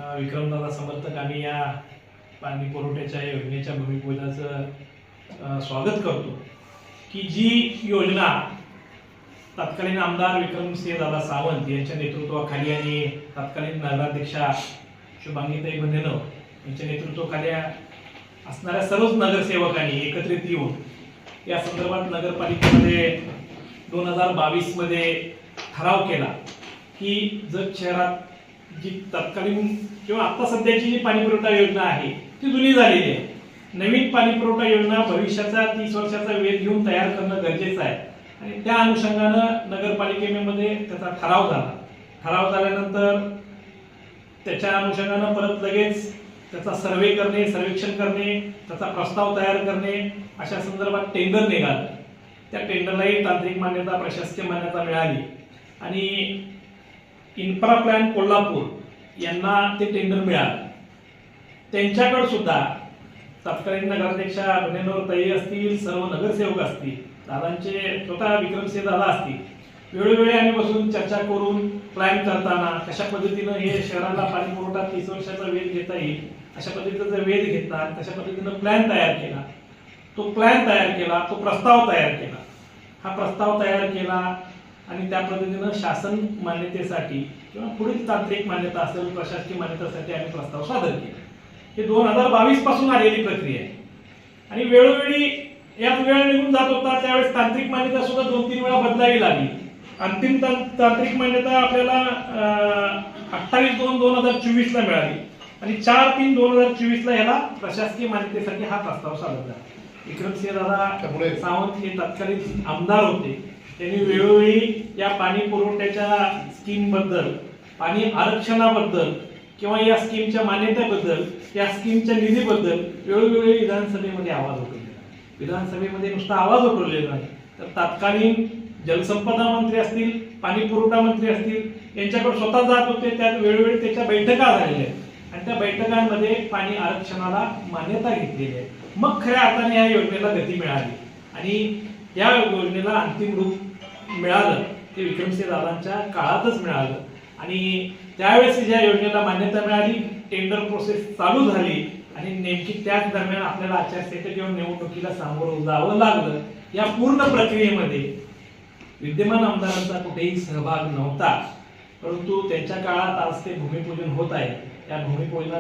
विक्रमदादा समर्थक आम्ही या पाणी पुरवठ्याच्या योजनेच्या भूमिपूजनाचं स्वागत करतो की जी योजना तत्कालीन आमदार विक्रमसिंहदादा सावंत यांच्या नेतृत्वाखाली आणि तत्कालीन नगराध्यक्षा शुभांगीताई बंदेनव यांच्या नेतृत्वाखाली असणाऱ्या सर्वच नगरसेवकांनी एकत्रित येऊन या संदर्भात नगरपालिकेमध्ये 2022 मध्ये ठराव केला की जत शहरात जी तत्कालीन किंवा आता सध्याची जी पाणी पुरवठा योजना आहे ती जुनी झालेली आहे. नवीन पाणी पुरवठा योजना भविष्याचा 30 वर्षाचा वेध घेऊन तयार करणं गरजेचं आहे आणि त्या अनुषंगानं नगरपालिकेमध्ये त्याचा ठराव झाला. ठराव झाल्यानंतर त्याच्या अनुषंगानं परत लगेच त्याचा सर्वे करणे, सर्वेक्षण करणे, त्याचा प्रस्ताव तयार करणे अशा संदर्भात टेंडर निघालं. त्या टेंडरलाही तांत्रिक मान्यता, प्रशासकीय मान्यता मिळाली आणि इन्फ्रा प्लॅन कोल्हापूर यांना ते टेंडर मिळालं. त्यांच्याकडे सुद्धा तत्कालीन नगराध्यक्षा बंदेनवताई असतील, सर्व नगरसेवक असतील, दादांचे स्वतः विक्रमसिंह दादा असतील, वेळोवेळी आम्ही बसून चर्चा करून प्लॅन करताना कशा पद्धतीनं हे शहराला पाणी पुरवठा 30 वर्षाचा वेध घेता येईल अशा पद्धतीचा वेध घेतला, तशा पद्धतीनं प्लॅन तयार केला. तो प्लॅन तयार केला, तो प्रस्ताव तयार केला. हा प्रस्ताव तयार केला आणि त्या पद्धतीनं शासन मान्यतेसाठी किंवा पुढील तांत्रिक मान्यता असेल, प्रशासकीय मान्यतेसाठी आम्ही प्रस्ताव सादर केला. हे 2022 पासून आलेली प्रक्रिया आहे आणि वेळोवेळी यात वेळ निघून जात होता. त्यावेळेस तांत्रिक मान्यता सुद्धा 2-3 वेळा बदलावी लागली. अंतिम तांत्रिक मान्यता आपल्याला 28/2/2024 ला मिळाली आणि 4/3/2024 ला याला प्रशासकीय मान्यतेसाठी हा प्रस्ताव सादर झाला. विक्रमसिंहदादा सावंत हे तत्कालीन आमदार होते. त्यांनी वेळोवेळी या पाणी पुरवठ्याच्या स्कीम बद्दल, पाणी आरक्षणाबद्दल किंवा या स्कीमच्या मान्यतेबद्दल, या स्कीमच्या निधीबद्दल वेळोवेळी विधानसभेमध्ये आवाज उठवलेला. विधानसभेमध्ये नुसता आवाज उठवलेला नाही तर तत्कालीन जलसंपदा मंत्री असतील, पाणी पुरवठा मंत्री असतील यांच्याकडे स्वतः जात होते. त्यात वेळोवेळी त्याच्या बैठका झालेल्या आहेत आणि त्या बैठकांमध्ये पाणी आरक्षणाला मान्यता घेतलेली आहे. मग खऱ्या अर्थाने या योजनेला गती मिळाली आणि या योजनेला अंतिम रूप मिळालं ते विक्रमसिंह दादांच्या काळातच मिळालं आणि त्यावेळेस ज्या योजनेला मान्यता मिळाली, टेंडर प्रोसेस चालू झाली आणि नेमकी त्याच दरम्यान आपल्याला आचारसंहिता किंवा निवडणुकीला सामोरं जावं लागलं. या पूर्ण प्रक्रियेमध्ये विद्यमान आमदारांचा कुठेही सहभाग नव्हता, परंतु त्यांच्या काळात आज ते भूमिपूजन होत आहे. त्या भूमिपूजनाचा